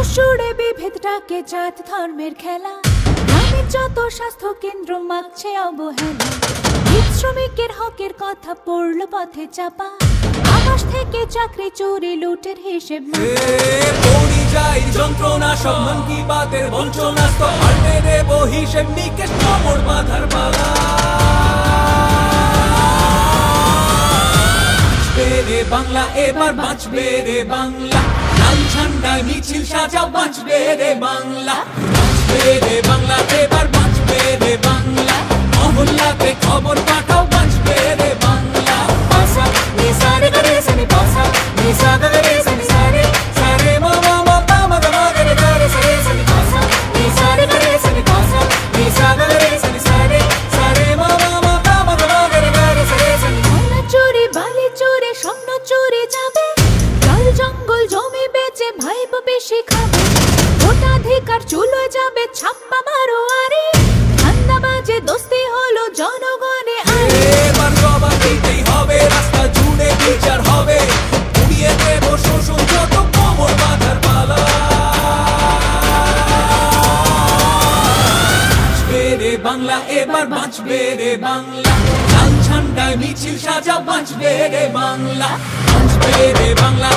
সুরে বিভেদটাকে জাত ধর্মের খেলা, গ্রামের যত স্বাস্থ্য কেন্দ্র মাগছে অবহেলা। শ্রমিকের হকের কথা পড়ল পথে চাপা, আকাশ থেকে চাকরি চুরি লুটের হিসেব পরিযায়ী যন্ত্রণা সব মন কি বাতের বঞ্চনা, পাল্টে দেব হিসেব নিকেশ কমর বাঁধার পালা। রে বাংলা এবার বাঁচবে রে বাংলা, লাল ঝান্ডায় মিছিল সাজাও বাঁচবে রে বাংলা। বাঁচবে রে বাংলা এবার বাঁচবে রে বাংলা, মহল্লাতে খবর পাঠাও বাঁচবে রে বাংলা। পাসা নিসারে করে সনি পাসা নিসা করে সনি সারে সারে মামা মামা মামা করে করে সারে সনি পাসা নিসারে করে সনি পাসা নিসা করে সনি সারে সারে মামা মামা মামা করে করে সারে সনি। সোনা চুরি বালি চুরি স্বপ্ন চুরি যাবে, জল জঙ্গল জমি বেচে ভাইব বেশি খাবে। ভোটাধিকার চুলো যাবে ছাপ্পা মারো আরে, ধান্দাবাজে দোস্তি হলো জনগণে আরে। এবার জবাব দিতেই হবে, রাস্তা জুড়ে বিচার হবে, উড়িয়ে দেব শোষণ যত কোমর বাঁধার পালা। বাঁচবে রে বাংলা এবার বাঁচবে রে বাংলা, লাল ঝান্ডায় মিছিল সাজাও বাঁচবে রে বাংলা। বাঁচবে রে বাংলা।